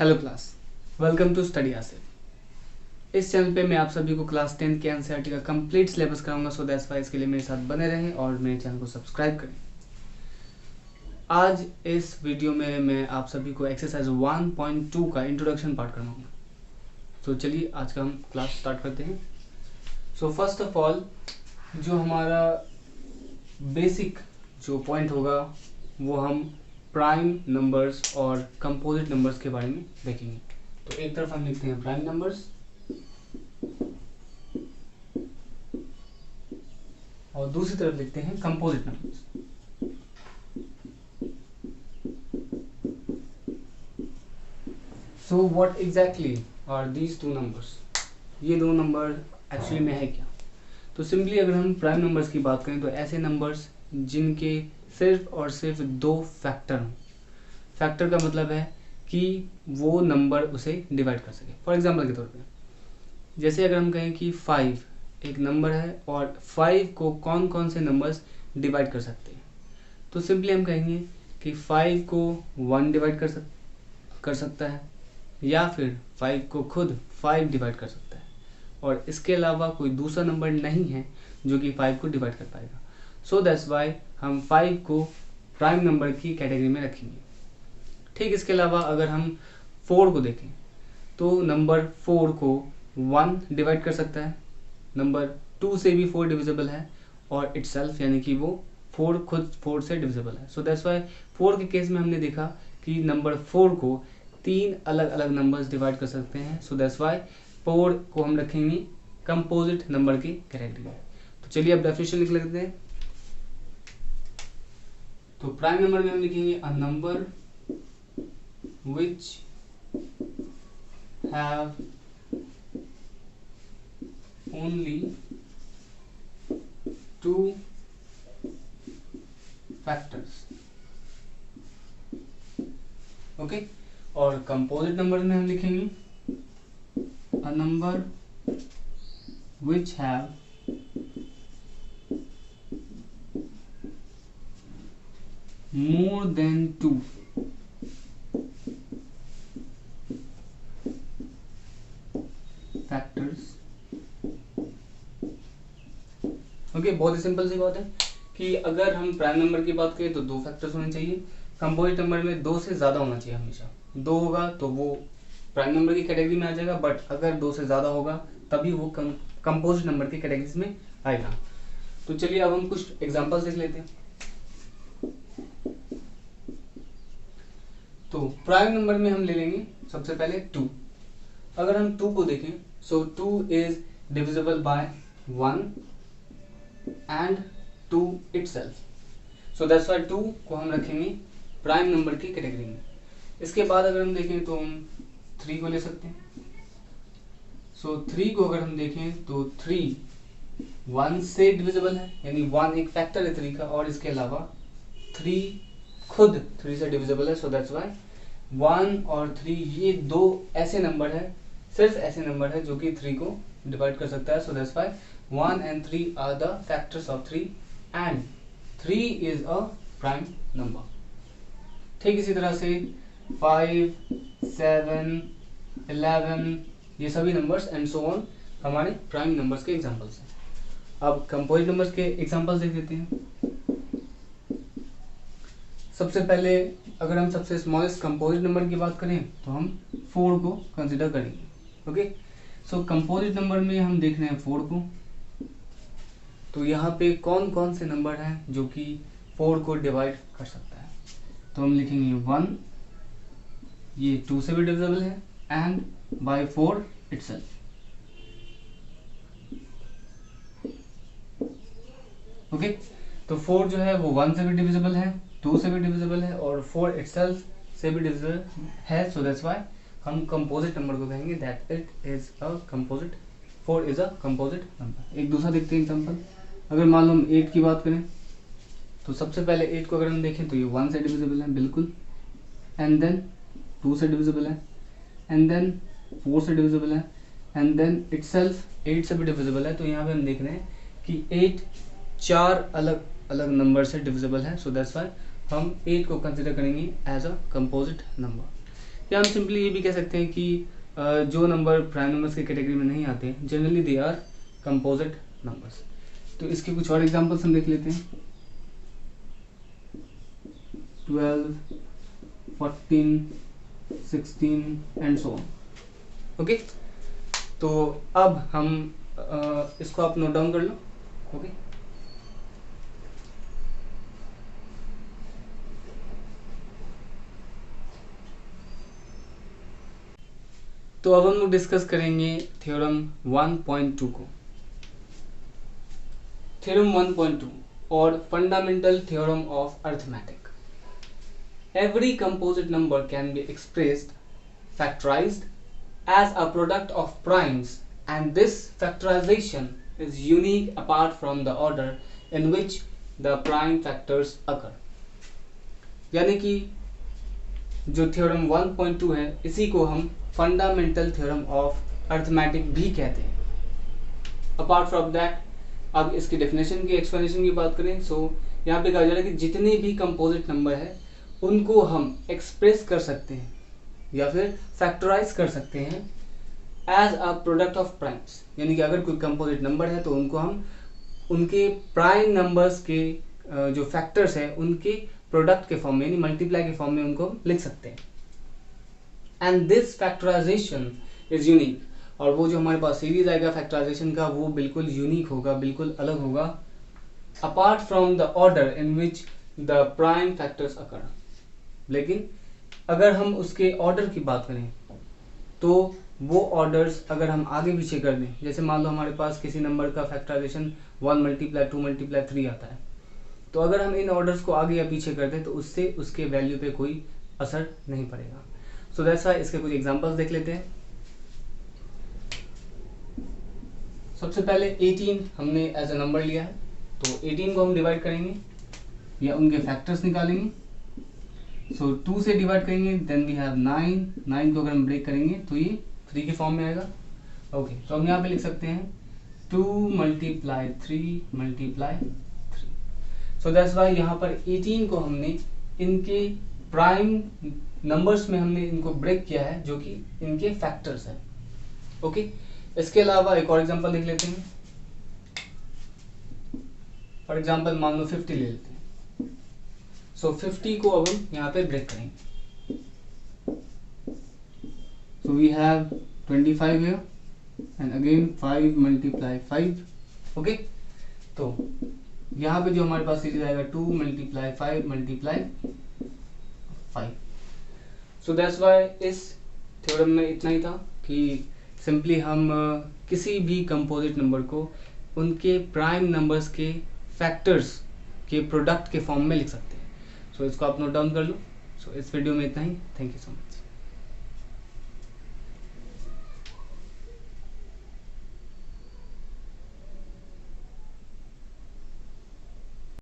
Hello class, welcome to study Asif. इस channel पे मैं आप सभी को क्लास 10 के एनसीईआरटी का कंप्लीट सिलेबस कराऊंगा। सो दैट्स वाई इसके लिए मेरे साथ बने रहें और मेरे चैनल को सब्सक्राइब करें। आज इस वीडियो में मैं आप सभी को एक्सरसाइज 1.2 का इंट्रोडक्शन पार्ट करवाऊंगा। तो चलिए आज का हम क्लास स्टार्ट करते हैं। सो फर्स्ट ऑफ ऑल जो हमारा बेसिक जो पॉइंट होगा वो हम प्राइम नंबर्स और कंपोजिट नंबर्स के बारे में देखेंगे। तो एक तरफ हम लिखते हैं प्राइम नंबर्स और दूसरी तरफ लिखते हैं composite numbers. So what exactly are these two numbers? ये दो नंबर एक्चुअली में है क्या? तो सिंपली अगर हम प्राइम नंबर्स की बात करें तो ऐसे नंबर्स जिनके सिर्फ और सिर्फ दो फैक्टर हों। फैक्टर का मतलब है कि वो नंबर उसे डिवाइड कर सके। फॉर एग्जांपल के तौर पे जैसे अगर हम कहें कि 5 एक नंबर है और 5 को कौन कौन से नंबर्स डिवाइड कर सकते हैं, तो सिंपली हम कहेंगे कि 5 को 1 डिवाइड कर सकता है या फिर 5 को खुद 5 डिवाइड कर सकता है और इसके अलावा कोई दूसरा नंबर नहीं है जो कि 5 को डिवाइड कर पाएगा। सो दैट्स वाई हम 5 को प्राइम नंबर की कैटेगरी में रखेंगे। ठीक, इसके अलावा अगर हम 4 को देखें तो नंबर 4 को 1 डिवाइड कर सकता है, नंबर 2 से भी 4 डिविजिबल है और इटसेल्फ यानी कि वो 4 खुद 4 से डिविजिबल है। सो दैट्स वाई 4 के केस में हमने देखा कि नंबर 4 को 3 अलग अलग नंबर्स डिवाइड कर सकते हैं। सो दैट्स वाई 4 को हम रखेंगे कंपोजिट नंबर की कैटेगरी में। तो चलिए अब डेफिनेशन लिख लेते हैं। तो प्राइम नंबर में हम लिखेंगे a number which have only two factors। Okay, और कंपोजिट नंबर में हम लिखेंगे a number which have more than two factors. Okay, बहुत ही सिंपल सी बात है कि अगर हम प्राइम नंबर की बात करें तो 2 फैक्टर्स होने चाहिए। कंपोजिट नंबर में 2 से ज़्यादा होना चाहिए, हमेशा 2 होगा तो वो प्राइम नंबर की कैटेगरी में आ जाएगा, बट अगर 2 से ज़्यादा होगा तभी वो कंपोजिट नंबर की कैटेगरीज में आएगा। तो चलिए अब हम कुछ एग्जाम्पल्स देख लेते हैं। तो प्राइम नंबर में हम ले लेंगे सबसे पहले 2। अगर हम 2 को देखें सो 2 is divisible by 1 and 2 itself. So that's why 2 को हम रखेंगे प्राइम नंबर की कैटेगरी में। इसके बाद अगर हम देखें तो हम 3 को ले सकते हैं। सो 3 को अगर हम देखें तो 3 1 से डिविजिबल है, यानी 1 एक फैक्टर है 3 का, और इसके अलावा 3 खुद 3 से डिविजिबल है। सो दैट्स व्हाई 1 और 3 ये 2 ऐसे नंबर है, सिर्फ ऐसे नंबर है जो कि 3 को डिवाइड कर सकता है। So that's why 1 and 3 are the factors of 3 and 3 is a prime number. ठीक इसी तरह से 5, 7, 11 ये सभी नंबर्स एंड सो ऑन हमारे प्राइम नंबर्स के एग्जांपल्स हैं। अब कंपोजिट नंबर्स के एग्जांपल्स देख लेते हैं। सबसे पहले अगर हम सबसे स्मॉलेस्ट कंपोजिट नंबर की बात करें तो हम 4 को कंसिडर करेंगे। ओके, सो कंपोजिट नंबर में हम देख रहे हैं 4 को। तो यहाँ पे कौन कौन से नंबर हैं जो कि 4 को डिवाइड कर सकता है? तो हम लिखेंगे 1, ये 2 से भी डिविजिबल है एंड बाय 4 इटसेल्फ। ओके, तो 4 जो है वो 1 से भी डिविजिबल है, 2 से भी डिविजिबल है और 4 इटसेल्फ से भी डिविजिबल है। सो दैट्स व्हाई हम कंपोजिट नंबर को कहेंगे that it is a composite, 4 is a composite number. एक दूसरा देखते हैं एग्जांपल। अगर मान लो हम 8 की बात करें तो सबसे पहले 8 को अगर हम देखें तो ये 1 से डिविजिबल है बिल्कुल, एंड देन 2 से डिविजिबल है, एंड देन 4 से डिविजिबल है, एंड देन इटसेल्फ 8 से भी डिविजिबल है। तो यहाँ पे हम देख रहे हैं कि 8 4 अलग अलग नंबर से डिविजिबल है। सो दैट्स व्हाई हम 8 को कंसिडर करेंगे एज अ कंपोजिट नंबर। या हम सिंपली ये भी कह सकते हैं कि जो नंबर प्राइम नंबर्स की कैटेगरी में नहीं आते generally they are composite numbers. तो इसके कुछ और एग्जांपल्स हम देख लेते हैं। 12, 14, 16 एंड सो ऑन। ओके, तो अब हम इसको आप नोट डाउन कर लो। ओके, तो अब हम लोग डिस्कस करेंगे थ्योरम 1.2 को। थ्योरम 1.2 और fundamental theorem of arithmetic. Every composite number can be expressed factorized as a product of primes, and this factorization is unique apart from the order in which the prime factors occur। यानी कि जो theorem 1.2 है इसी को हम fundamental theorem of arithmetic भी कहते हैं। अपार्ट फ्रॉम दैट, अब इसकी डेफिनेशन की एक्सप्लेनेशन की बात करें, सो यहाँ पे कहा जा रहा है कि जितने भी कंपोजिट नंबर है उनको हम एक्सप्रेस कर सकते हैं या फिर फैक्टराइज कर सकते हैं as a product of primes. यानी कि अगर कोई कंपोजिट नंबर है तो उनको हम उनके प्राइम नंबर्स के जो फैक्टर्स है उनके प्रोडक्ट के फॉर्म में यानी मल्टीप्लाई के फॉर्म में उनको लिख सकते हैं। And this factorisation is unique, और वो जो हमारे पास सीरीज आएगा फैक्टराइजेशन का वो बिल्कुल यूनिक होगा, बिल्कुल अलग होगा, apart from the order in which the prime factors occur. लेकिन अगर हम उसके ऑर्डर की बात करें तो वो ऑर्डर्स अगर हम आगे पीछे कर दें, जैसे मान लो हमारे पास किसी नंबर का फैक्टराइजेशन 1 × 2 × 3 आता है, तो अगर हम इन ऑर्डर्स को आगे या पीछे कर दें तो उससे उसके वैल्यू पे कोई असर नहीं पड़ेगा। सो दैट्स व्हाई इसके कुछ एग्जांपल्स देख लेते हैं। सबसे पहले 18 हमने एज अ नंबर लिया है, तो 18 को हम डिवाइड करेंगे या उनके फैक्टर्स निकालेंगे। सो 2 से डिवाइड करेंगे, देन वी हैव 9 को अगर हम ब्रेक करेंगे तो ये 3 के फॉर्म में आएगा। ओके, तो हम यहाँ पे लिख सकते हैं 2 × 3 × 3। सो दैट्स व्हाई यहाँ पर 18 को हमने इनके प्राइम नंबर्स में हमने इनको ब्रेक किया है जो कि इनके फैक्टर्स हैं। ओके, इसके अलावा एक और एग्जांपल देख लेते हैं। फॉर एग्जांपल मान लो 50 ले लेते हैं। सो 50 को अब हम यहाँ पे ब्रेक करेंगे। So we have 25 here and again 5 × 5। Okay, तो यहाँ पे जो हमारे पास सीरीज आएगा 2 × 5 × 5। सो दैट्स व्हाई इस थ्योरम में इतना ही था कि सिंपली हम किसी भी कंपोजिट नंबर को उनके प्राइम नंबर्स के फैक्टर्स के प्रोडक्ट के फॉर्म में लिख सकते हैं। सो इसको आप नोट डाउन कर लो। सो इस वीडियो में इतना ही। Thank you so much.